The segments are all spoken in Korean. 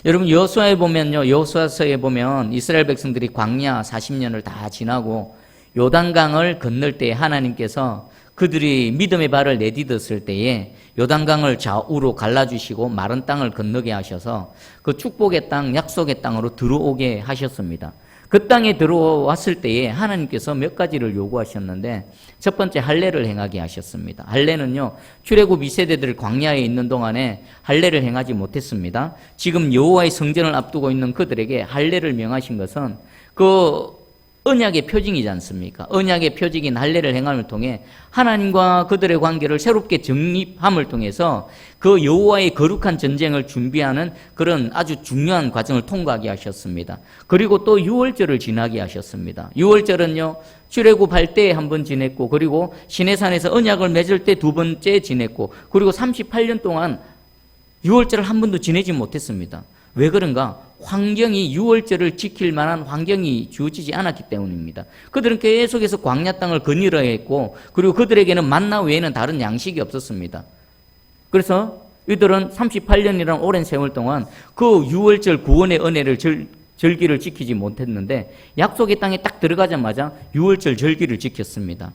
여러분 여호수아에 보면요, 여호수아서에 보면 이스라엘 백성들이 광야 40년을 다 지나고 요단강을 건널 때 하나님께서 그들이 믿음의 발을 내딛었을 때에 요단강을 좌우로 갈라주시고 마른 땅을 건너게 하셔서 그 축복의 땅, 약속의 땅으로 들어오게 하셨습니다. 그 땅에 들어왔을 때에 하나님께서 몇 가지를 요구하셨는데 첫 번째 할례를 행하게 하셨습니다. 할례는요, 출애굽 2세대들 광야에 있는 동안에 할례를 행하지 못했습니다. 지금 여호와의 성전을 앞두고 있는 그들에게 할례를 명하신 것은 그 언약의 표징이지 않습니까? 언약의 표징인 할례를 행함을 통해 하나님과 그들의 관계를 새롭게 정립함을 통해서 그 여호와의 거룩한 전쟁을 준비하는 그런 아주 중요한 과정을 통과하게 하셨습니다. 그리고 또 유월절을 지나게 하셨습니다. 유월절은요, 출애굽할 때 한 번 지냈고, 그리고 시내산에서 언약을 맺을 때 두 번째 지냈고, 그리고 38년 동안 유월절을 한 번도 지내지 못했습니다. 왜 그런가? 환경이 유월절을 지킬 만한 환경이 주어지지 않았기 때문입니다. 그들은 계속해서 광야 땅을 거닐어야 했고, 그리고 그들에게는 만나 외에는 다른 양식이 없었습니다. 그래서 이들은 38년이라는 오랜 세월 동안 그 유월절 구원의 은혜를 절기를 지키지 못했는데 약속의 땅에 딱 들어가자마자 유월절 절기를 지켰습니다.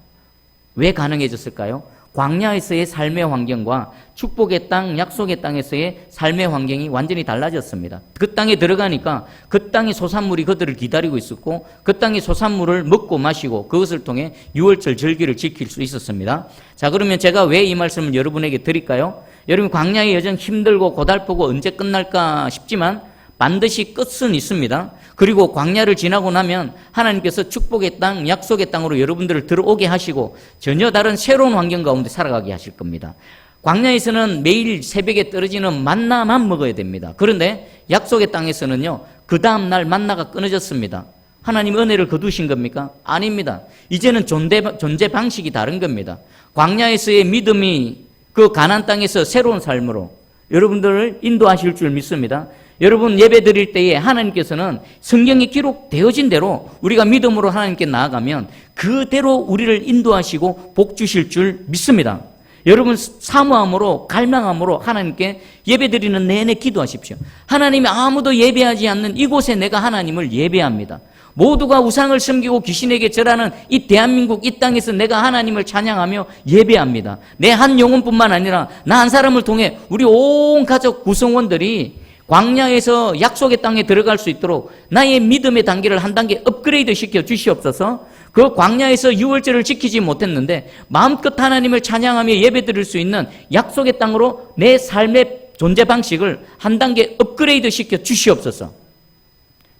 왜 가능해졌을까요? 광야에서의 삶의 환경과 축복의 땅, 약속의 땅에서의 삶의 환경이 완전히 달라졌습니다. 그 땅에 들어가니까 그 땅의 소산물이 그들을 기다리고 있었고, 그 땅의 소산물을 먹고 마시고 그것을 통해 유월절 절기를 지킬 수 있었습니다. 자, 그러면 제가 왜 이 말씀을 여러분에게 드릴까요? 여러분, 광야의 여정 힘들고 고달프고 언제 끝날까 싶지만 반드시 끝은 있습니다. 그리고 광야를 지나고 나면 하나님께서 축복의 땅, 약속의 땅으로 여러분들을 들어오게 하시고 전혀 다른 새로운 환경 가운데 살아가게 하실 겁니다. 광야에서는 매일 새벽에 떨어지는 만나만 먹어야 됩니다. 그런데 약속의 땅에서는요, 그 다음날 만나가 끊어졌습니다. 하나님 은혜를 거두신 겁니까? 아닙니다. 이제는 존재 방식이 다른 겁니다. 광야에서의 믿음이 그 가나안 땅에서 새로운 삶으로 여러분들을 인도하실 줄 믿습니다. 여러분 예배 드릴 때에 하나님께서는 성경에 기록되어진 대로 우리가 믿음으로 하나님께 나아가면 그대로 우리를 인도하시고 복 주실 줄 믿습니다. 여러분 사모함으로 갈망함으로 하나님께 예배 드리는 내내 기도하십시오. 하나님이 아무도 예배하지 않는 이곳에 내가 하나님을 예배합니다. 모두가 우상을 섬기고 귀신에게 절하는 이 대한민국 이 땅에서 내가 하나님을 찬양하며 예배합니다. 내 한 영혼뿐만 아니라 나 한 사람을 통해 우리 온 가족 구성원들이 광야에서 약속의 땅에 들어갈 수 있도록 나의 믿음의 단계를 한 단계 업그레이드 시켜 주시옵소서. 그 광야에서 유월절을 지키지 못했는데 마음껏 하나님을 찬양하며 예배드릴 수 있는 약속의 땅으로 내 삶의 존재 방식을 한 단계 업그레이드 시켜 주시옵소서.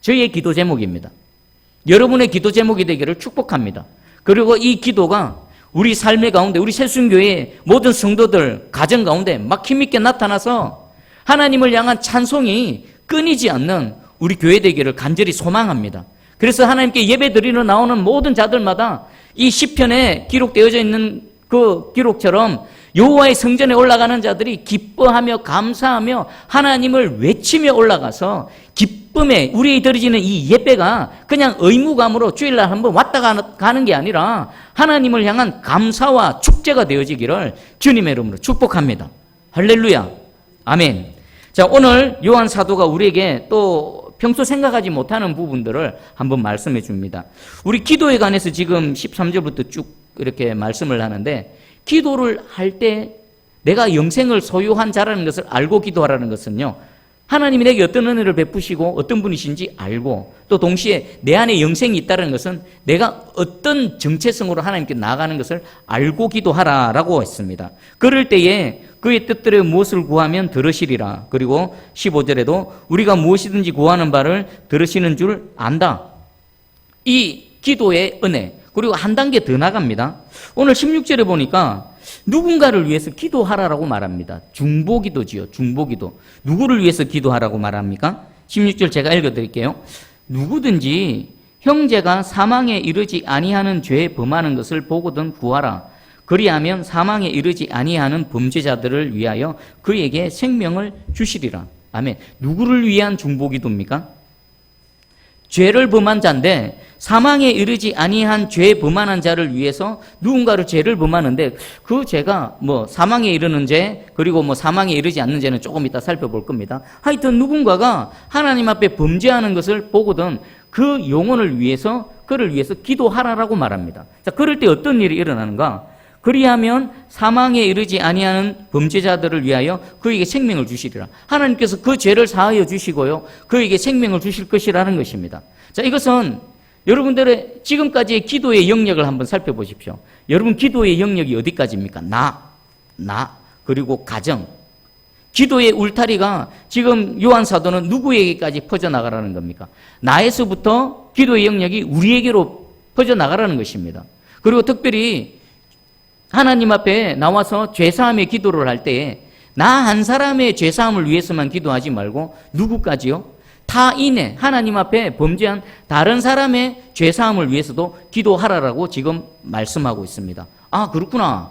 저희의 기도 제목입니다. 여러분의 기도 제목이 되기를 축복합니다. 그리고 이 기도가 우리 삶의 가운데, 우리 새순교회의 모든 성도들 가정 가운데 막 힘있게 나타나서 하나님을 향한 찬송이 끊이지 않는 우리 교회 되기를 간절히 소망합니다. 그래서 하나님께 예배 드리러 나오는 모든 자들마다 이 시편에 기록되어져 있는 그 기록처럼 여호와의 성전에 올라가는 자들이 기뻐하며 감사하며 하나님을 외치며 올라가서 기쁨에 우리 드려지는 이 예배가 그냥 의무감으로 주일날 한번 왔다 가는 게 아니라 하나님을 향한 감사와 축제가 되어지기를 주님의 이름으로 축복합니다. 할렐루야. 아멘. 자, 오늘 요한 사도가 우리에게 또 평소 생각하지 못하는 부분들을 한번 말씀해 줍니다. 우리 기도에 관해서 지금 13절부터 쭉 이렇게 말씀을 하는데, 기도를 할 때 내가 영생을 소유한 자라는 것을 알고 기도하라는 것은요, 하나님이 내게 어떤 은혜를 베푸시고 어떤 분이신지 알고, 또 동시에 내 안에 영생이 있다는 것은 내가 어떤 정체성으로 하나님께 나아가는 것을 알고 기도하라라고 했습니다. 그럴 때에 그의 뜻대로 무엇을 구하면 들으시리라. 그리고 15절에도 우리가 무엇이든지 구하는 바를 들으시는 줄 안다. 이 기도의 은혜. 그리고 한 단계 더 나갑니다. 오늘 16절에 보니까 누군가를 위해서 기도하라라고 말합니다. 중보기도지요. 중보기도. 누구를 위해서 기도하라고 말합니까? 16절 제가 읽어드릴게요. 누구든지 형제가 사망에 이르지 아니하는 죄에 범하는 것을 보거든 구하라. 그리하면 사망에 이르지 아니하는 범죄자들을 위하여 그에게 생명을 주시리라. 아멘. 누구를 위한 중보기도입니까? 죄를 범한 자인데 사망에 이르지 아니한 죄 범하는 자를 위해서 누군가를 죄를 범하는데 그 죄가 뭐 사망에 이르는 죄 그리고 뭐 사망에 이르지 않는 죄는 조금 이따 살펴볼 겁니다. 하여튼 누군가가 하나님 앞에 범죄하는 것을 보거든 그 영혼을 위해서 그를 위해서 기도하라라고 말합니다. 자, 그럴 때 어떤 일이 일어나는가? 그리하면 사망에 이르지 아니하는 범죄자들을 위하여 그에게 생명을 주시리라. 하나님께서 그 죄를 사하여 주시고요. 그에게 생명을 주실 것이라는 것입니다. 자, 이것은 여러분들의 지금까지의 기도의 영역을 한번 살펴보십시오. 여러분 기도의 영역이 어디까지입니까? 나, 그리고 가정. 기도의 울타리가 지금 요한 사도는 누구에게까지 퍼져나가라는 겁니까? 나에서부터 기도의 영역이 우리에게로 퍼져나가라는 것입니다. 그리고 특별히 하나님 앞에 나와서 죄사함의 기도를 할 때에 나 한 사람의 죄사함을 위해서만 기도하지 말고 누구까지요? 타인의 하나님 앞에 범죄한 다른 사람의 죄사함을 위해서도 기도하라라고 지금 말씀하고 있습니다. 아, 그렇구나.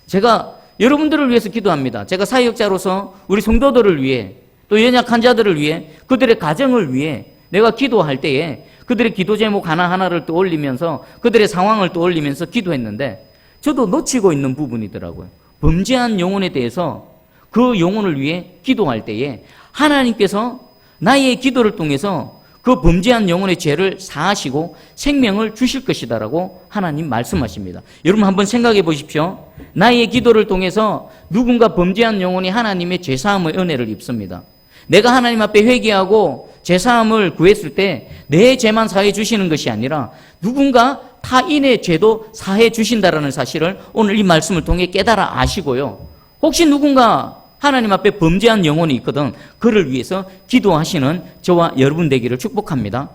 제가 여러분들을 위해서 기도합니다. 제가 사역자로서 우리 성도들을 위해 또 연약한 자들을 위해 그들의 가정을 위해 내가 기도할 때에 그들의 기도 제목 하나하나를 또 올리면서 그들의 상황을 또 올리면서 기도했는데 저도 놓치고 있는 부분이더라고요. 범죄한 영혼에 대해서 그 영혼을 위해 기도할 때에 하나님께서 나의 기도를 통해서 그 범죄한 영혼의 죄를 사하시고 생명을 주실 것이다라고 하나님 말씀하십니다. 여러분 한번 생각해 보십시오. 나의 기도를 통해서 누군가 범죄한 영혼이 하나님의 죄사함의 은혜를 입습니다. 내가 하나님 앞에 회개하고 죄사함을 구했을 때 내 죄만 사해 주시는 것이 아니라 누군가 타인의 죄도 사해 주신다라는 사실을 오늘 이 말씀을 통해 깨달아 아시고요. 혹시 누군가 하나님 앞에 범죄한 영혼이 있거든 그를 위해서 기도하시는 저와 여러분 되기를 축복합니다.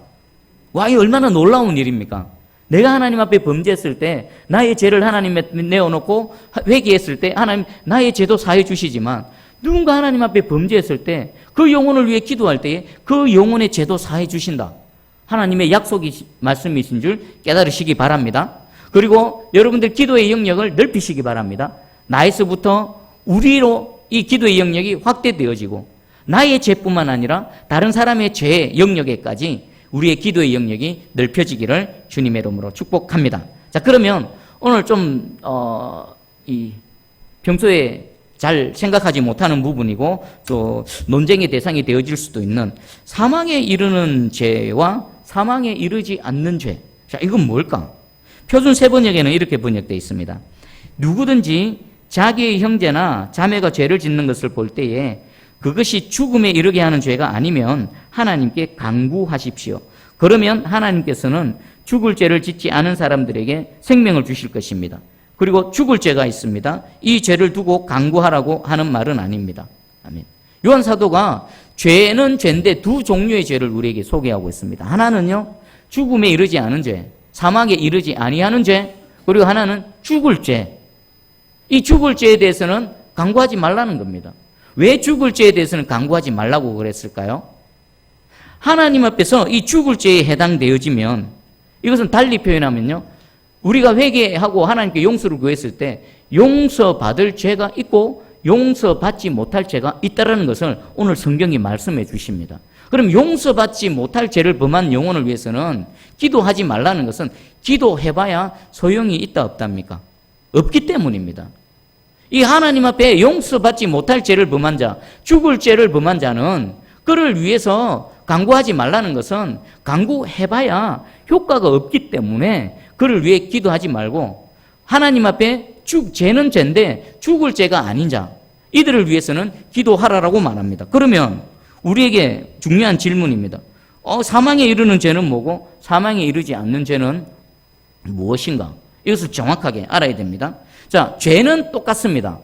와, 이 얼마나 놀라운 일입니까? 내가 하나님 앞에 범죄했을 때 나의 죄를 하나님에 내어놓고 회개했을 때 하나님 나의 죄도 사해 주시지만 누군가 하나님 앞에 범죄했을 때 그 영혼을 위해 기도할 때에 그 영혼의 죄도 사해 주신다. 하나님의 약속이 말씀이신 줄 깨달으시기 바랍니다. 그리고 여러분들 기도의 영역을 넓히시기 바랍니다. 나에서부터 우리로 이 기도의 영역이 확대되어지고 나의 죄뿐만 아니라 다른 사람의 죄의 영역에까지 우리의 기도의 영역이 넓혀지기를 주님의 이름으로 축복합니다. 자, 그러면 오늘 좀 평소에 잘 생각하지 못하는 부분이고 또 논쟁의 대상이 되어질 수도 있는 사망에 이르는 죄와 사망에 이르지 않는 죄. 자, 이건 뭘까? 표준 세번역에는 이렇게 번역되어 있습니다. 누구든지 자기의 형제나 자매가 죄를 짓는 것을 볼 때에 그것이 죽음에 이르게 하는 죄가 아니면 하나님께 간구하십시오. 그러면 하나님께서는 죽을 죄를 짓지 않은 사람들에게 생명을 주실 것입니다. 그리고 죽을 죄가 있습니다. 이 죄를 두고 간구하라고 하는 말은 아닙니다. 아멘. 요한 사도가 죄는 죄인데 두 종류의 죄를 우리에게 소개하고 있습니다. 하나는요, 죽음에 이르지 않은 죄, 사망에 이르지 아니하는 죄, 그리고 하나는 죽을 죄. 이 죽을 죄에 대해서는 간구하지 말라는 겁니다. 왜 죽을 죄에 대해서는 간구하지 말라고 그랬을까요? 하나님 앞에서 이 죽을 죄에 해당되어지면 이것은 달리 표현하면요, 우리가 회개하고 하나님께 용서를 구했을 때 용서받을 죄가 있고 용서받지 못할 죄가 있다는 것을 오늘 성경이 말씀해 주십니다. 그럼 용서받지 못할 죄를 범한 영혼을 위해서는 기도하지 말라는 것은 기도해봐야 소용이 있다 없답니까? 없기 때문입니다. 이 하나님 앞에 용서받지 못할 죄를 범한 자, 죽을 죄를 범한 자는 그를 위해서 간구하지 말라는 것은 간구해봐야 효과가 없기 때문에 그를 위해 기도하지 말고 하나님 앞에 죄는 죄인데 죽을 죄가 아닌 자, 이들을 위해서는 기도하라라고 말합니다. 그러면 우리에게 중요한 질문입니다. 사망에 이르는 죄는 뭐고 사망에 이르지 않는 죄는 무엇인가? 이것을 정확하게 알아야 됩니다. 자, 죄는 똑같습니다.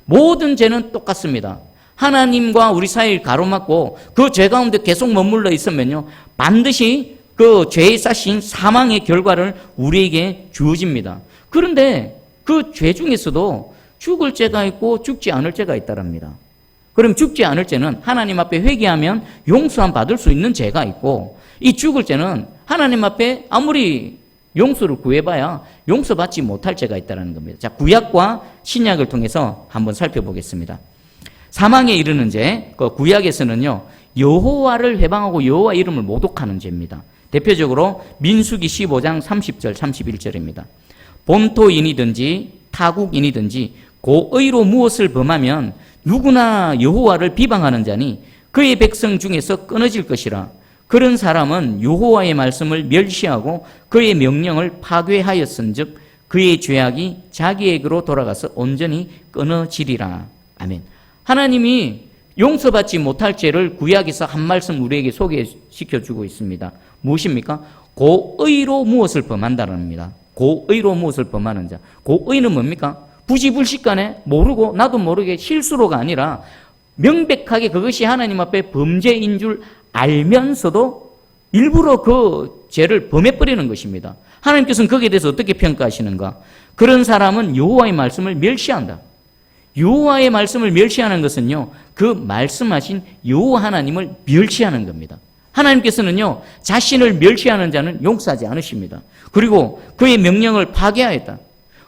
모든 죄는 똑같습니다. 하나님과 우리 사이를 가로막고 그 죄 가운데 계속 머물러 있으면요, 반드시 그 죄의 싹인 사망의 결과를 우리에게 주어집니다. 그런데 그 죄 중에서도 죽을 죄가 있고 죽지 않을 죄가 있다랍니다. 그럼 죽지 않을 죄는 하나님 앞에 회개하면 용서함 받을 수 있는 죄가 있고, 이 죽을 죄는 하나님 앞에 아무리 용서를 구해봐야 용서받지 못할 죄가 있다는 겁니다. 자, 구약과 신약을 통해서 한번 살펴보겠습니다. 사망에 이르는 죄, 그 구약에서는요, 여호와를 회방하고 여호와 이름을 모독하는 죄입니다. 대표적으로 민수기 15장 30절 31절입니다. 본토인이든지 타국인이든지 고의로 무엇을 범하면 누구나 여호와를 비방하는 자니 그의 백성 중에서 끊어질 것이라. 그런 사람은 여호와의 말씀을 멸시하고 그의 명령을 파괴하였은즉 그의 죄악이 자기에게로 돌아가서 온전히 끊어지리라. 아멘. 하나님이 용서받지 못할 죄를 구약에서 한 말씀 우리에게 소개시켜주고 있습니다. 무엇입니까? 고의로 무엇을 범한다는 겁니다. 고의로 무엇을 범하는 자. 고의는 뭡니까? 부지불식간에 모르고 나도 모르게 실수로가 아니라 명백하게 그것이 하나님 앞에 범죄인 줄 알면서도 일부러 그 죄를 범해버리는 것입니다. 하나님께서는 거기에 대해서 어떻게 평가하시는가? 그런 사람은 여호와의 말씀을 멸시한다. 여호와의 말씀을 멸시하는 것은요, 그 말씀하신 여호와 하나님을 멸시하는 겁니다. 하나님께서는요, 자신을 멸시하는 자는 용서하지 않으십니다. 그리고 그의 명령을 파괴하였다.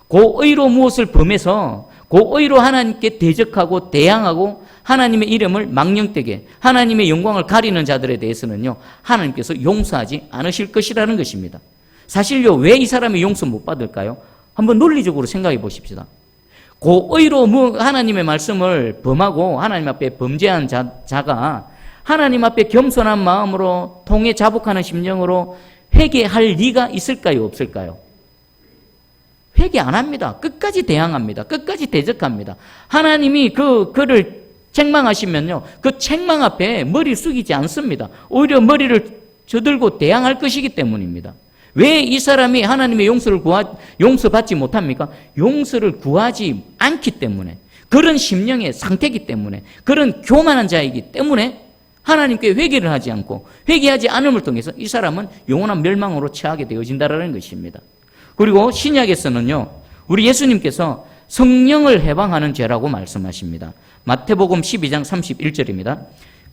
고의로 무엇을 범해서 고의로 하나님께 대적하고 대항하고 하나님의 이름을 망령되게 하나님의 영광을 가리는 자들에 대해서는요, 하나님께서 용서하지 않으실 것이라는 것입니다. 사실요, 왜 이 사람이 용서 못 받을까요? 한번 논리적으로 생각해 보십시다. 고의로 하나님의 말씀을 범하고 하나님 앞에 범죄한 자가 하나님 앞에 겸손한 마음으로 통해 자복하는 심령으로 회개할 리가 있을까요? 없을까요? 회개 안 합니다. 끝까지 대항합니다. 끝까지 대적합니다. 하나님이 그를 책망하시면요, 그 책망 앞에 머리 숙이지 않습니다. 오히려 머리를 저들고 대항할 것이기 때문입니다. 왜 이 사람이 하나님의 용서받지 못합니까? 용서를 구하지 않기 때문에, 그런 심령의 상태이기 때문에, 그런 교만한 자이기 때문에 하나님께 회개를 하지 않고 회개하지 않음을 통해서 이 사람은 영원한 멸망으로 처하게 되어진다는 것입니다. 그리고 신약에서는요, 우리 예수님께서 성령을 해방하는 죄라고 말씀하십니다. 마태복음 12장 31절입니다.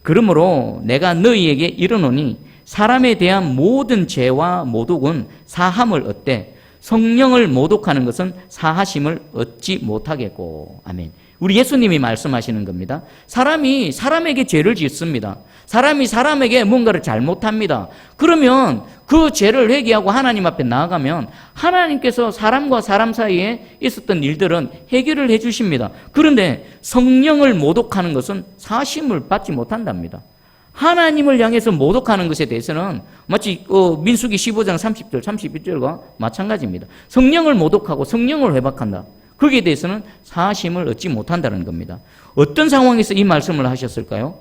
그러므로 내가 너희에게 이르노니 사람에 대한 모든 죄와 모독은 사함을 얻되 성령을 모독하는 것은 사하심을 얻지 못하겠고. 아멘. 우리 예수님이 말씀하시는 겁니다. 사람이 사람에게 죄를 짓습니다. 사람이 사람에게 뭔가를 잘못합니다. 그러면 그 죄를 회개하고 하나님 앞에 나아가면 하나님께서 사람과 사람 사이에 있었던 일들은 해결을 해 주십니다. 그런데 성령을 모독하는 것은 사심을 받지 못한답니다. 하나님을 향해서 모독하는 것에 대해서는 마치 민수기 15장 30절 31절과 마찬가지입니다. 성령을 모독하고 성령을 회박한다. 거기에 대해서는 사심을 얻지 못한다는 겁니다. 어떤 상황에서 이 말씀을 하셨을까요?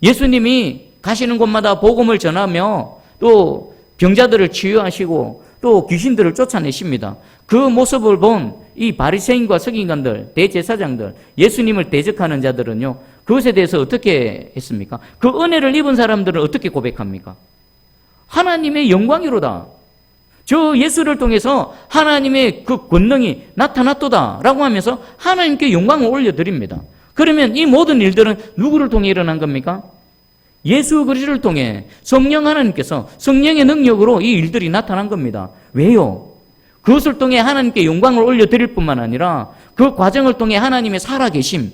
예수님이 가시는 곳마다 복음을 전하며 또 병자들을 치유하시고 또 귀신들을 쫓아내십니다. 그 모습을 본 이 바리새인과 서기관들, 대제사장들, 예수님을 대적하는 자들은요, 그것에 대해서 어떻게 했습니까? 그 은혜를 입은 사람들은 어떻게 고백합니까? 하나님의 영광이로다. 저 예수를 통해서 하나님의 그 권능이 나타났도다 라고 하면서 하나님께 영광을 올려드립니다. 그러면 이 모든 일들은 누구를 통해 일어난 겁니까? 예수 그리스도를 통해 성령 하나님께서 성령의 능력으로 이 일들이 나타난 겁니다. 왜요? 그것을 통해 하나님께 영광을 올려드릴 뿐만 아니라 그 과정을 통해 하나님의 살아계심,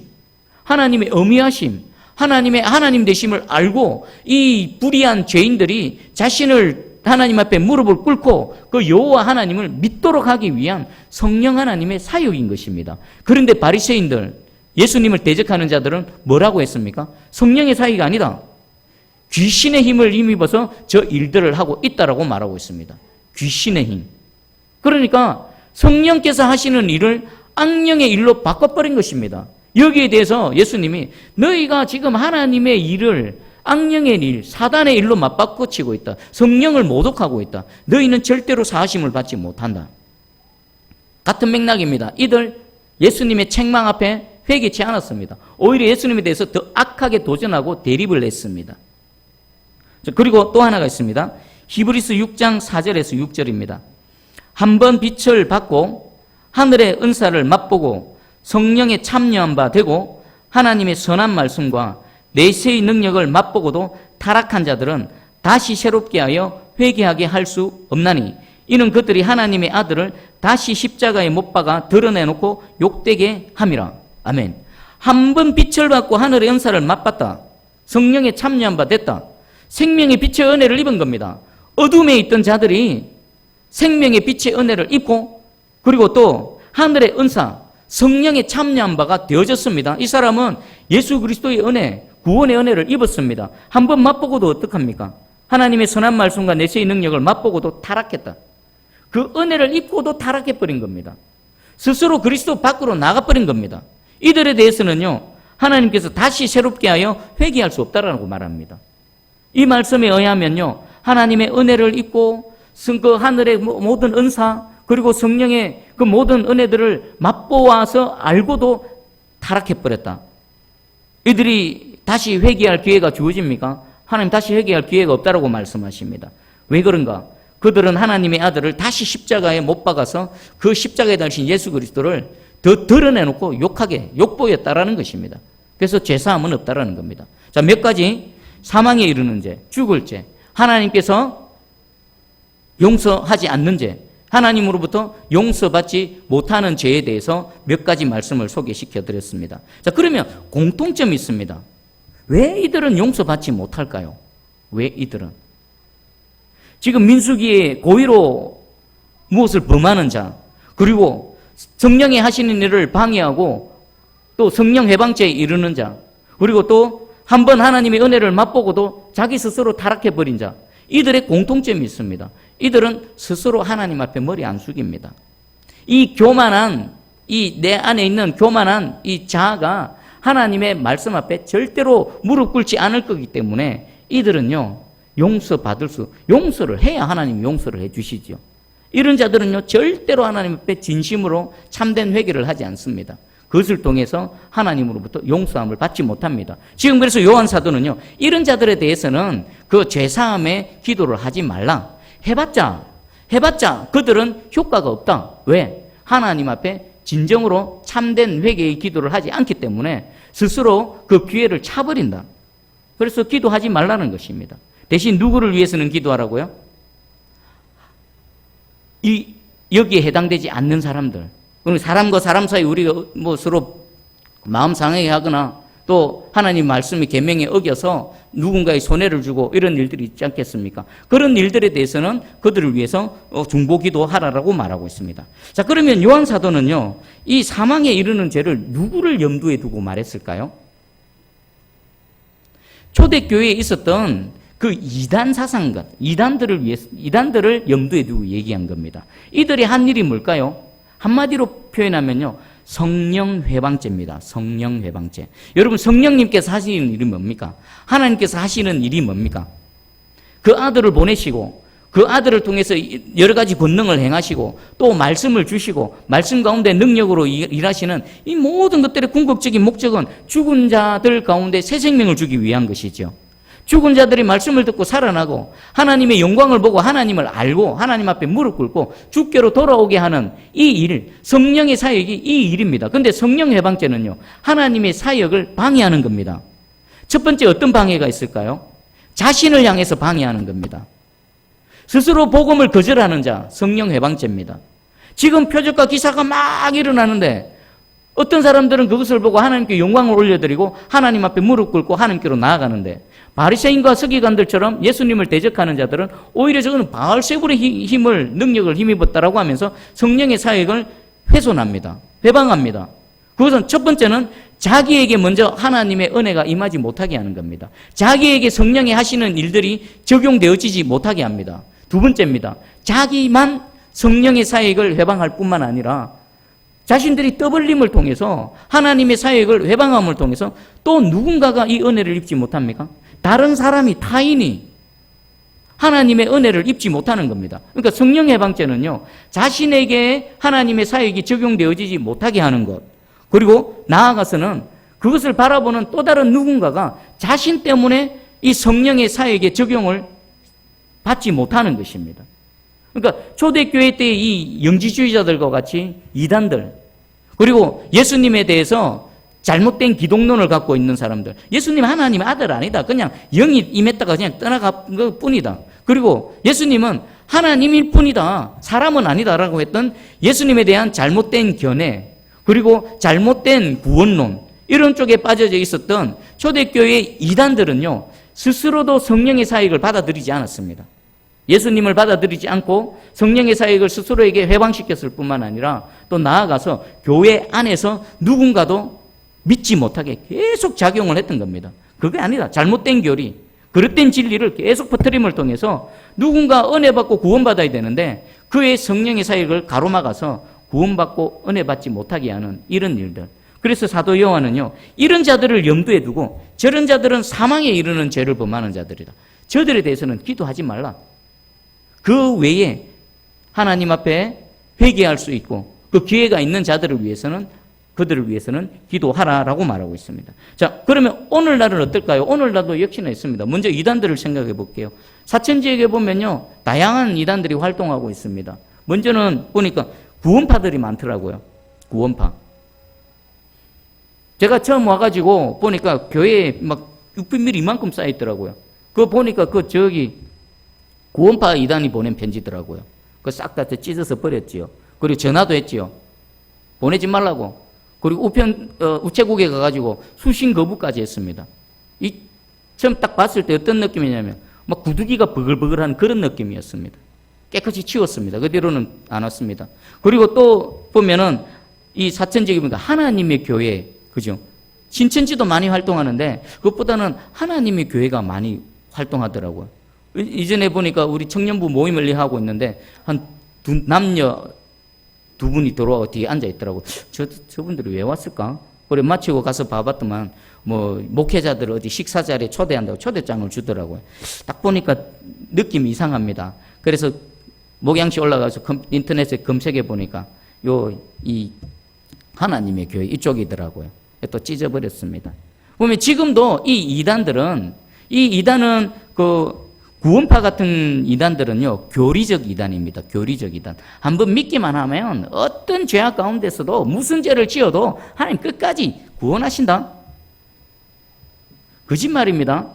하나님의 어미하심, 하나님의 하나님 되심을 알고 이 불의한 죄인들이 자신을 하나님 앞에 무릎을 꿇고 그 여호와 하나님을 믿도록 하기 위한 성령 하나님의 사역인 것입니다. 그런데 바리새인들, 예수님을 대적하는 자들은 뭐라고 했습니까? 성령의 사역이 아니다. 귀신의 힘을 힘입어서 저 일들을 하고 있다라고 말하고 있습니다. 귀신의 힘. 그러니까 성령께서 하시는 일을 악령의 일로 바꿔버린 것입니다. 여기에 대해서 예수님이 너희가 지금 하나님의 일을 악령의 일, 사단의 일로 맞바꿔치고 있다. 성령을 모독하고 있다. 너희는 절대로 사하심을 받지 못한다. 같은 맥락입니다. 이들 예수님의 책망 앞에 회개치 않았습니다. 오히려 예수님에 대해서 더 악하게 도전하고 대립을 했습니다. 그리고 또 하나가 있습니다. 히브리서 6장 4절에서 6절입니다. 한번 빛을 받고 하늘의 은사를 맛보고 성령에 참여한 바 되고 하나님의 선한 말씀과 내세의 능력을 맛보고도 타락한 자들은 다시 새롭게 하여 회개하게 할 수 없나니 이는 그들이 하나님의 아들을 다시 십자가에 못 박아 드러내놓고 욕되게 함이라. 아멘. 한번 빛을 받고 하늘의 은사를 맛봤다. 성령에 참여한 바 됐다. 생명의 빛의 은혜를 입은 겁니다. 어둠에 있던 자들이 생명의 빛의 은혜를 입고 그리고 또 하늘의 은사, 성령에 참여한 바가 되어졌습니다. 이 사람은 예수 그리스도의 은혜, 구원의 은혜를 입었습니다. 한번 맛보고도 어떡합니까? 하나님의 선한 말씀과 내세의 능력을 맛보고도 타락했다. 그 은혜를 입고도 타락해버린 겁니다. 스스로 그리스도 밖으로 나가버린 겁니다. 이들에 대해서는요, 하나님께서 다시 새롭게 하여 회개할 수 없다라고 말합니다. 이 말씀에 의하면요, 하나님의 은혜를 입고 그 하늘의 모든 은사 그리고 성령의 그 모든 은혜들을 맛보아서 알고도 타락해버렸다. 이들이 다시 회개할 기회가 주어집니까? 하나님 다시 회개할 기회가 없다라고 말씀하십니다. 왜 그런가? 그들은 하나님의 아들을 다시 십자가에 못 박아서 그 십자가에 달린 예수 그리스도를 더 드러내놓고 욕보였다라는 것입니다. 그래서 죄사함은 없다라는 겁니다. 자, 몇 가지 사망에 이르는 죄, 죽을 죄, 하나님께서 용서하지 않는 죄, 하나님으로부터 용서받지 못하는 죄에 대해서 몇 가지 말씀을 소개시켜 드렸습니다. 자, 그러면 공통점이 있습니다. 왜 이들은 용서받지 못할까요? 왜 이들은? 지금 민수기에 고의로 무엇을 범하는 자, 그리고 성령이 하시는 일을 방해하고 또 성령 해방죄에 이르는 자, 그리고 또 한 번 하나님의 은혜를 맛보고도 자기 스스로 타락해버린 자, 이들의 공통점이 있습니다. 이들은 스스로 하나님 앞에 머리 안 숙입니다. 이 교만한, 이 내 안에 있는 교만한 이 자아가 하나님의 말씀 앞에 절대로 무릎 꿇지 않을 거기 때문에 이들은요, 용서를 해야 하나님이 용서를 해 주시죠. 이런 자들은요, 절대로 하나님 앞에 진심으로 참된 회개를 하지 않습니다. 그것을 통해서 하나님으로부터 용서함을 받지 못합니다. 지금 그래서 요한 사도는요, 이런 자들에 대해서는 그 죄사함의 기도를 하지 말라. 해봤자 그들은 효과가 없다. 왜? 하나님 앞에 진정으로 참된 회개의 기도를 하지 않기 때문에 스스로 그 기회를 차버린다. 그래서 기도하지 말라는 것입니다. 대신 누구를 위해서는 기도하라고요? 여기에 해당되지 않는 사람들. 사람과 사람 사이 우리가 뭐 서로 마음 상하게 하거나 또 하나님 말씀의 계명에 어겨서 누군가의 손해를 주고 이런 일들이 있지 않겠습니까? 그런 일들에 대해서는 그들을 위해서 중보기도하라라고 말하고 있습니다. 자, 그러면 요한 사도는요, 이 사망에 이르는 죄를 누구를 염두에 두고 말했을까요? 초대교회에 있었던 그 이단 사상가, 이단들을 염두에 두고 얘기한 겁니다. 이들이 한 일이 뭘까요? 한마디로 표현하면요, 성령 회방죄입니다. 성령 회방죄. 여러분, 성령님께서 하시는 일이 뭡니까? 하나님께서 하시는 일이 뭡니까? 그 아들을 보내시고 그 아들을 통해서 여러 가지 권능을 행하시고 또 말씀을 주시고 말씀 가운데 능력으로 일하시는 이 모든 것들의 궁극적인 목적은 죽은 자들 가운데 새 생명을 주기 위한 것이죠. 죽은 자들이 말씀을 듣고 살아나고 하나님의 영광을 보고 하나님을 알고 하나님 앞에 무릎 꿇고 주께로 돌아오게 하는 이 일, 성령의 사역이 이 일입니다. 그런데 성령 해방죄는요, 하나님의 사역을 방해하는 겁니다. 첫 번째 어떤 방해가 있을까요? 자신을 향해서 방해하는 겁니다. 스스로 복음을 거절하는 자, 성령 해방죄입니다. 지금 표적과 기사가 막 일어나는데 어떤 사람들은 그것을 보고 하나님께 영광을 올려드리고 하나님 앞에 무릎 꿇고 하나님께로 나아가는데, 바리새인과 서기관들처럼 예수님을 대적하는 자들은 오히려 저거는 바알세불의 능력을 힘입었다라고 하면서 성령의 사역을 훼손합니다. 회방합니다. 그것은 첫 번째는 자기에게 먼저 하나님의 은혜가 임하지 못하게 하는 겁니다. 자기에게 성령이 하시는 일들이 적용되어지지 못하게 합니다. 두 번째입니다. 자기만 성령의 사역을 회방할 뿐만 아니라 자신들이 떠벌림을 통해서 하나님의 사역을 회방함을 통해서 또 누군가가 이 은혜를 입지 못합니까? 다른 사람이, 타인이 하나님의 은혜를 입지 못하는 겁니다. 그러니까 성령 해방죄는요, 자신에게 하나님의 사역이 적용되어지지 못하게 하는 것, 그리고 나아가서는 그것을 바라보는 또 다른 누군가가 자신 때문에 이 성령의 사역의 적용을 받지 못하는 것입니다. 그러니까 초대교회 때의 이 영지주의자들과 같이 이단들, 그리고 예수님에 대해서 잘못된 기독론을 갖고 있는 사람들, 예수님 하나님의 아들 아니다, 그냥 영이 임했다가 그냥 떠나간 것 뿐이다, 그리고 예수님은 하나님일 뿐이다, 사람은 아니다라고 했던 예수님에 대한 잘못된 견해, 그리고 잘못된 구원론, 이런 쪽에 빠져져 있었던 초대교회의 이단들은요, 스스로도 성령의 사역을 받아들이지 않았습니다. 예수님을 받아들이지 않고 성령의 사역을 스스로에게 회방시켰을 뿐만 아니라 또 나아가서 교회 안에서 누군가도 믿지 못하게 계속 작용을 했던 겁니다. 그게 아니다. 잘못된 교리, 그릇된 진리를 계속 퍼뜨림을 통해서 누군가 은혜 받고 구원받아야 되는데 그의 성령의 사역을 가로막아서 구원받고 은혜 받지 못하게 하는 이런 일들. 그래서 사도 요한은요, 이런 자들을 염두에 두고 저런 자들은 사망에 이르는 죄를 범하는 자들이다. 저들에 대해서는 기도하지 말라. 그 외에 하나님 앞에 회개할 수 있고 그 기회가 있는 자들을 위해서는, 그들을 위해서는 기도하라라고 말하고 있습니다. 자, 그러면 오늘날은 어떨까요? 오늘날도 역시나 있습니다. 먼저 이단들을 생각해 볼게요. 사천지역에 보면요, 다양한 이단들이 활동하고 있습니다. 먼저는 보니까 구원파들이 많더라고요. 구원파. 제가 처음 와가지고 보니까 교회에 막 600mm 이만큼 쌓여있더라고요. 그거 보니까 구원파 이단이 보낸 편지더라고요. 그거 싹 다 찢어서 버렸지요. 그리고 전화도 했지요. 보내지 말라고. 그리고 우체국에 가가지고 수신 거부까지 했습니다. 처음 딱 봤을 때 어떤 느낌이냐면 막 구두기가 버글버글한 그런 느낌이었습니다. 깨끗이 치웠습니다. 그 뒤로는 안 왔습니다. 그리고 또 보면은 이 사천지역에 보니까 하나님의 교회, 그죠? 신천지도 많이 활동하는데 그것보다는 하나님의 교회가 많이 활동하더라고요. 이전에 보니까 우리 청년부 모임을 하고 있는데 남녀 두 분이 들어와 뒤에 앉아 있더라고요. 저분들이 왜 왔을까? 그래 마치고 가서 봐봤더만 목회자들 어디 식사 자리에 초대한다고 초대장을 주더라고요. 딱 보니까 느낌이 이상합니다. 그래서 목양시 올라가서 인터넷에 검색해 보니까 이 하나님의 교회 이쪽이더라고요. 또 찢어버렸습니다. 보면 지금도 이 이단은 구원파 같은 이단들은요, 교리적 이단입니다. 교리적 이단. 한번 믿기만 하면 어떤 죄악 가운데서도 무슨 죄를 지어도 하나님 끝까지 구원하신다. 거짓말입니다.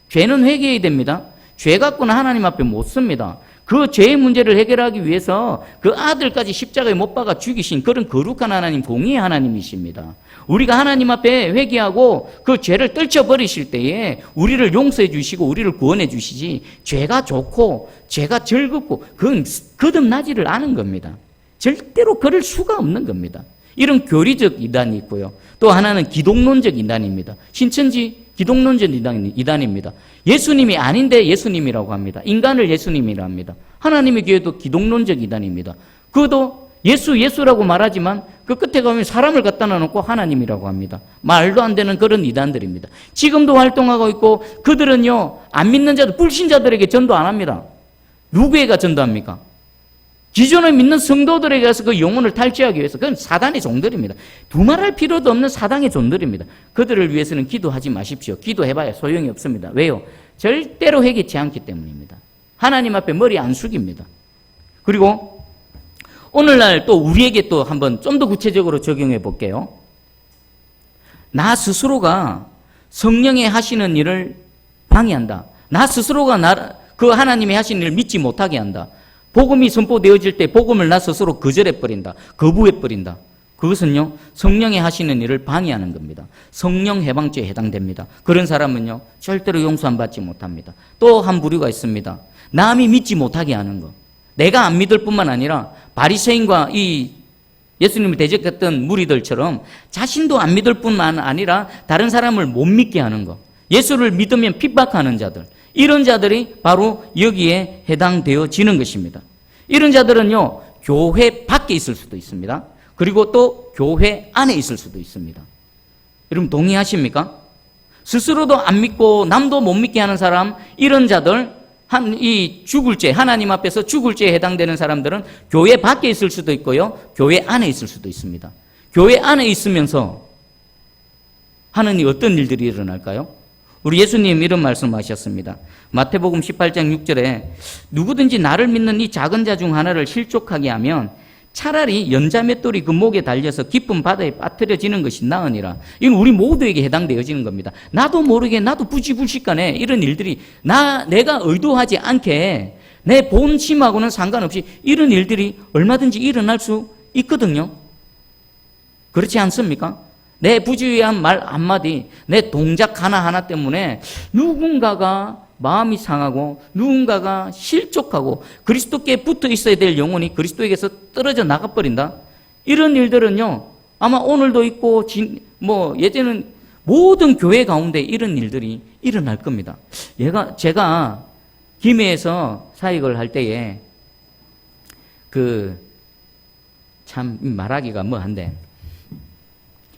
죄는 회개해야 됩니다. 죄 갖고는 하나님 앞에 못 섭니다. 그 죄의 문제를 해결하기 위해서 그 아들까지 십자가에 못 박아 죽이신 그런 거룩한 하나님, 공의의 하나님이십니다. 우리가 하나님 앞에 회개하고 그 죄를 떨쳐버리실 때에 우리를 용서해 주시고 우리를 구원해 주시지, 죄가 좋고 죄가 즐겁고 그건 거듭나지를 않은 겁니다. 절대로 그럴 수가 없는 겁니다. 이런 교리적 이단이 있고요. 또 하나는 기독론적 이단입니다. 신천지 기독론적 이단입니다. 예수님이 아닌데 예수님이라고 합니다. 인간을 예수님이라 합니다. 하나님의 교회도 기독론적 이단입니다. 그것도 예수라고 말하지만 그 끝에 가면 사람을 갖다 놓고 하나님이라고 합니다. 말도 안 되는 그런 이단들입니다. 지금도 활동하고 있고 그들은요, 안 믿는 자들, 불신자들에게 전도 안 합니다. 누구에게 전도합니까? 기존에 믿는 성도들에게 가서 그 영혼을 탈취하기 위해서, 그건 사단의 종들입니다. 두말할 필요도 없는 사단의 종들입니다. 그들을 위해서는 기도하지 마십시오. 기도해봐야 소용이 없습니다. 왜요? 절대로 회개치 않기 때문입니다. 하나님 앞에 머리 안 숙입니다. 그리고 오늘날 또 우리에게 또 한번 좀 더 구체적으로 적용해 볼게요. 나 스스로가 성령의 하시는 일을 방해한다. 나 스스로가 그 하나님이 하시는 일을 믿지 못하게 한다. 복음이 선포되어질 때 복음을 나 스스로 거절해버린다. 거부해버린다. 그것은요, 성령이 하시는 일을 방해하는 겁니다. 성령 해방죄에 해당됩니다. 그런 사람은요, 절대로 용서 안 받지 못합니다. 또 한 부류가 있습니다. 남이 믿지 못하게 하는 거. 내가 안 믿을 뿐만 아니라 바리새인과 이 예수님을 대적했던 무리들처럼 자신도 안 믿을 뿐만 아니라 다른 사람을 못 믿게 하는 거. 예수를 믿으면 핍박하는 자들. 이런 자들이 바로 여기에 해당되어지는 것입니다. 이런 자들은요, 교회 밖에 있을 수도 있습니다. 그리고 또 교회 안에 있을 수도 있습니다. 여러분 동의하십니까? 스스로도 안 믿고 남도 못 믿게 하는 사람, 이런 자들, 이 죽을 죄, 하나님 앞에서 죽을 죄에 해당되는 사람들은 교회 밖에 있을 수도 있고요, 교회 안에 있을 수도 있습니다. 교회 안에 있으면서 하는 어떤 일들이 일어날까요? 우리 예수님 이런 말씀하셨습니다. 마태복음 18장 6절에 누구든지 나를 믿는 이 작은 자 중 하나를 실족하게 하면 차라리 연자맷돌이 그 목에 달려서 깊은 바다에 빠뜨려지는 것이 나으니라. 이건 우리 모두에게 해당되어지는 겁니다. 나도 모르게, 나도 부지불식간에 이런 일들이 내가 의도하지 않게 내 본심하고는 상관없이 이런 일들이 얼마든지 일어날 수 있거든요. 그렇지 않습니까? 내 부주의한 말 한마디, 내 동작 하나하나 때문에 누군가가 마음이 상하고 누군가가 실족하고 그리스도께 붙어 있어야 될 영혼이 그리스도에게서 떨어져 나가버린다. 이런 일들은요, 아마 오늘도 있고 예전에는 모든 교회 가운데 이런 일들이 일어날 겁니다. 제가 김해에서 사역을 할 때에 참 말하기가 뭐한데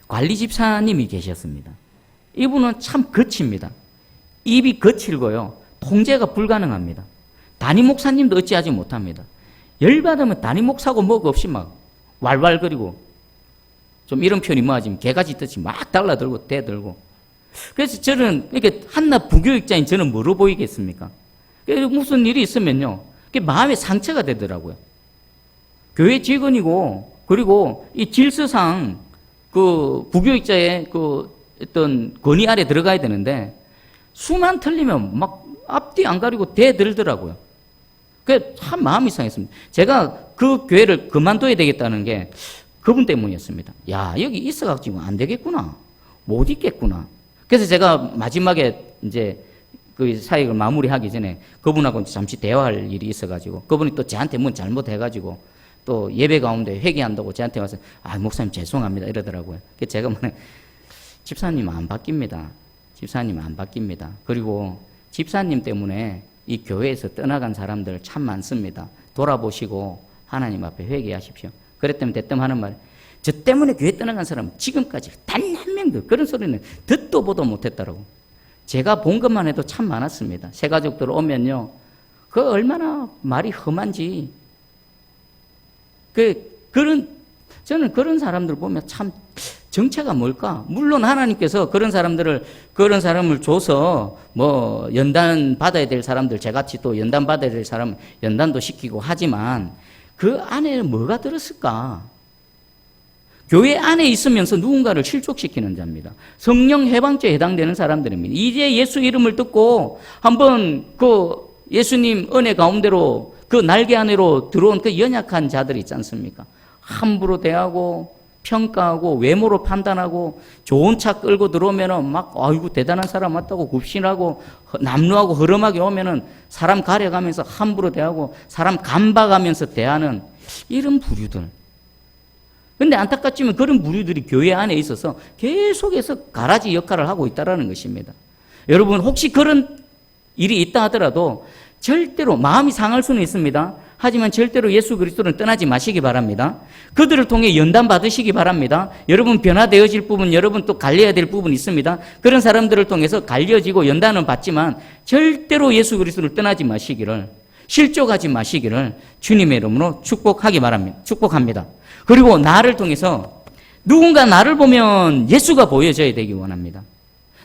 관리 집사님이 계셨습니다. 이분은 참 거칩니다. 입이 거칠고요. 통제가 불가능합니다. 담임 목사님도 어찌하지 못합니다. 열받으면 담임 목사고 뭐가 없이 막 왈왈거리고, 좀 이런 표현이 뭐하지, 개가 짖듯이 막 달라들고 대들고. 그래서 저는 이렇게 한낱 부교육자인 저는 뭐로 보이겠습니까? 무슨 일이 있으면요, 그게 마음에 상처가 되더라고요. 교회 직원이고, 그리고 이 질서상 부교육자의 어떤 권위 아래 들어가야 되는데 수만 틀리면 막 앞뒤 안 가리고 대들더라고요. 그게 참 마음이 상했습니다. 제가 그 교회를 그만둬야 되겠다는 게 그분 때문이었습니다. 야, 여기 있어가지고 안 되겠구나. 못 있겠구나. 그래서 제가 마지막에 이제 그 사역을 마무리하기 전에 그분하고 잠시 대화할 일이 있어가지고 그분이 또 저한테 뭔 잘못해가지고 또 예배 가운데 회개한다고 저한테 와서 목사님 죄송합니다 이러더라고요. 그래서 제가 집사님 안 바뀝니다. 집사님 안 바뀝니다. 그리고 집사님 때문에 이 교회에서 떠나간 사람들 참 많습니다. 돌아보시고 하나님 앞에 회개하십시오. 그랬더니 대뜸 하는 말, 저 때문에 교회 떠나간 사람은 지금까지 단 한 명도 그런 소리는 듣도 보도 못했다라고. 제가 본 것만 해도 참 많았습니다. 새 가족들 오면요, 얼마나 말이 험한지. 저는 그런 사람들 보면 참 정체가 뭘까? 물론 하나님께서 그런 사람을 줘서 연단 받아야 될 사람들, 저같이 또 연단 받아야 될 사람 연단도 시키고 하지만 그 안에는 뭐가 들었을까? 교회 안에 있으면서 누군가를 실족시키는 자입니다. 성령 해방죄에 해당되는 사람들입니다. 이제 예수 이름을 듣고 한번 예수님 은혜 가운데로 날개 안으로 들어온 연약한 자들 있지 않습니까? 함부로 대하고 평가하고 외모로 판단하고 좋은 차 끌고 들어오면은 막 아이고 대단한 사람 맞다고 굽신하고 남루하고 허름하게 오면은 사람 가려가면서 함부로 대하고 사람 간박하면서 대하는 이런 부류들. 근데 안타깝지만 그런 부류들이 교회 안에 있어서 계속해서 가라지 역할을 하고 있다는 것입니다. 여러분 혹시 그런 일이 있다 하더라도 절대로 마음이 상할 수는 있습니다. 하지만 절대로 예수 그리스도를 떠나지 마시기 바랍니다. 그들을 통해 연단 받으시기 바랍니다. 여러분 변화되어질 부분, 여러분 또 갈려야 될 부분이 있습니다. 그런 사람들을 통해서 갈려지고 연단은 받지만 절대로 예수 그리스도를 떠나지 마시기를, 실족하지 마시기를 주님의 이름으로 축복합니다. 그리고 나를 통해서 누군가 나를 보면 예수가 보여져야 되기 원합니다.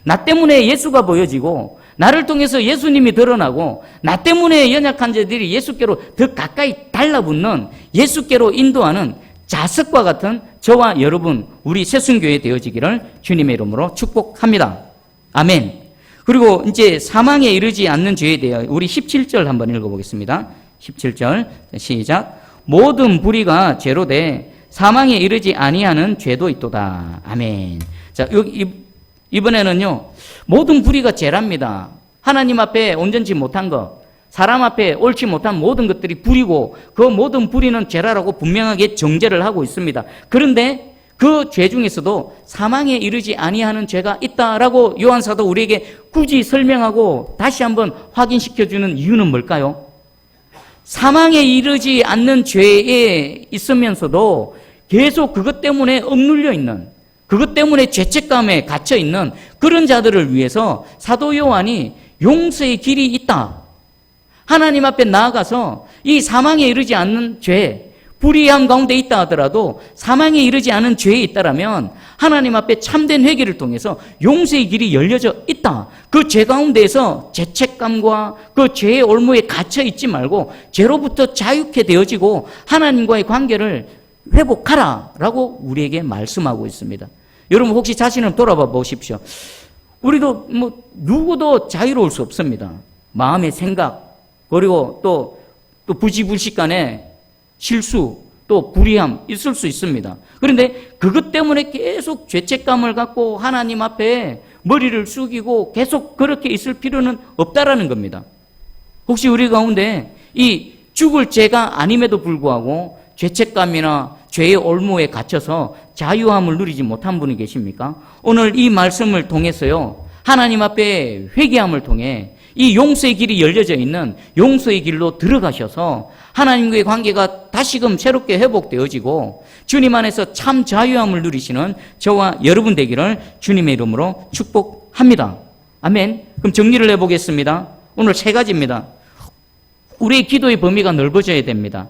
나 때문에 예수가 보여지고 나를 통해서 예수님이 드러나고 나 때문에 연약한 자들이 예수께로 더 가까이 달라붙는, 예수께로 인도하는 자석과 같은 저와 여러분, 우리 새순교회 되어지기를 주님의 이름으로 축복합니다. 아멘. 그리고 이제 사망에 이르지 않는 죄에 대해 우리 17절 한번 읽어보겠습니다. 17절 시작. 모든 불의가 죄로 돼 사망에 이르지 아니하는 죄도 있도다. 아멘. 자, 이번에는요, 모든 불의가 죄랍니다. 하나님 앞에 온전치 못한 것, 사람 앞에 옳지 못한 모든 것들이 불이고 그 모든 불의는 죄라라고 분명하게 정죄를 하고 있습니다. 그런데 그 죄 중에서도 사망에 이르지 아니하는 죄가 있다라고 요한사도 우리에게 굳이 설명하고 다시 한번 확인시켜주는 이유는 뭘까요? 사망에 이르지 않는 죄에 있으면서도 계속 그것 때문에 억눌려 있는, 그것 때문에 죄책감에 갇혀 있는 그런 자들을 위해서 사도 요한이 용서의 길이 있다. 하나님 앞에 나아가서 이 사망에 이르지 않는 죄, 불의함 가운데 있다 하더라도 사망에 이르지 않은 죄에 있다라면 하나님 앞에 참된 회개를 통해서 용서의 길이 열려져 있다. 그 죄 가운데에서 죄책감과 그 죄의 올무에 갇혀 있지 말고 죄로부터 자유케 되어지고 하나님과의 관계를 회복하라라고 우리에게 말씀하고 있습니다. 여러분 혹시 자신을 돌아봐 보십시오. 우리도 누구도 자유로울 수 없습니다. 마음의 생각, 그리고 또 부지불식간에 실수, 또 불의함 있을 수 있습니다. 그런데 그것 때문에 계속 죄책감을 갖고 하나님 앞에 머리를 숙이고 계속 그렇게 있을 필요는 없다라는 겁니다. 혹시 우리 가운데 이 죽을 죄가 아님에도 불구하고 죄책감이나 죄의 올무에 갇혀서 자유함을 누리지 못한 분이 계십니까? 오늘 이 말씀을 통해서요, 하나님 앞에 회개함을 통해 이 용서의 길이 열려져 있는 용서의 길로 들어가셔서 하나님과의 관계가 다시금 새롭게 회복되어지고 주님 안에서 참 자유함을 누리시는 저와 여러분 되기를 주님의 이름으로 축복합니다. 아멘. 그럼 정리를 해보겠습니다. 오늘 3가지입니다. 우리의 기도의 범위가 넓어져야 됩니다.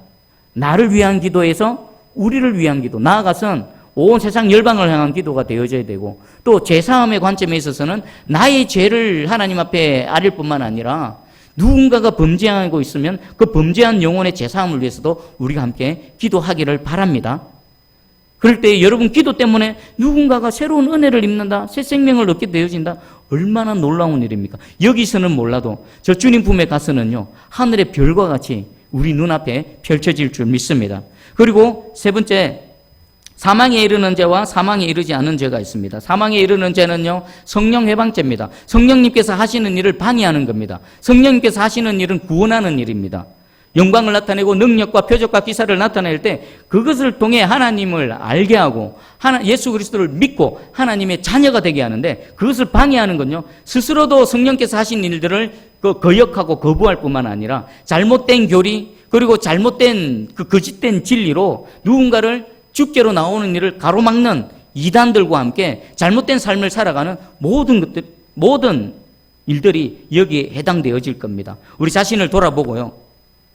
나를 위한 기도에서 우리를 위한 기도, 나아가선 온 세상 열방을 향한 기도가 되어져야 되고, 또 죄사함의 관점에 있어서는 나의 죄를 하나님 앞에 아릴 뿐만 아니라 누군가가 범죄하고 있으면 그 범죄한 영혼의 죄사함을 위해서도 우리가 함께 기도하기를 바랍니다. 그럴 때 여러분 기도 때문에 누군가가 새로운 은혜를 입는다, 새 생명을 얻게 되어진다, 얼마나 놀라운 일입니까? 여기서는 몰라도 저 주님 품에 가서는요, 하늘의 별과 같이 우리 눈앞에 펼쳐질 줄 믿습니다. 그리고 3번째, 사망에 이르는 죄와 사망에 이르지 않은 죄가 있습니다. 사망에 이르는 죄는요, 성령 해방죄입니다. 성령님께서 하시는 일을 방해하는 겁니다. 성령님께서 하시는 일은 구원하는 일입니다. 영광을 나타내고 능력과 표적과 기사를 나타낼 때 그것을 통해 하나님을 알게 하고 예수 그리스도를 믿고 하나님의 자녀가 되게 하는데, 그것을 방해하는 건요, 스스로도 성령께서 하신 일들을 거역하고 거부할 뿐만 아니라 잘못된 교리, 그리고 잘못된 거짓된 진리로 누군가를 죽게로 나오는 일을 가로막는 이단들과 함께 잘못된 삶을 살아가는 모든 일들이 여기에 해당되어질 겁니다. 우리 자신을 돌아보고요,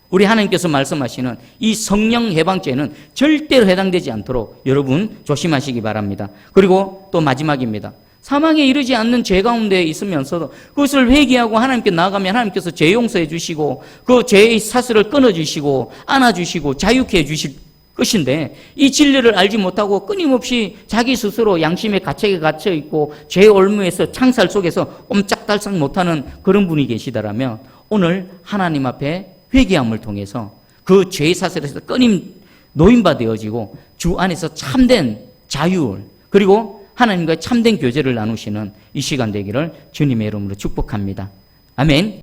우리 하나님께서 말씀하시는 이 성령 해방죄는 절대로 해당되지 않도록 여러분 조심하시기 바랍니다. 그리고 또 마지막입니다. 사망에 이르지 않는 죄 가운데 있으면서도 그것을 회개하고 하나님께 나아가면 하나님께서 죄 용서해 주시고 그 죄의 사슬을 끊어주시고 안아주시고 자유케 해주실 것인데, 이 진리를 알지 못하고 끊임없이 자기 스스로 양심의 가책에 갇혀있고 죄의 올무에서 창살 속에서 옴짝달싹 못하는 그런 분이 계시더라면 오늘 하나님 앞에 회개함을 통해서 그 죄의 사슬에서 끊임 노인바 되어지고 주 안에서 참된 자유, 그리고 하나님과의 참된 교제를 나누시는 이 시간 되기를 주님의 이름으로 축복합니다. 아멘.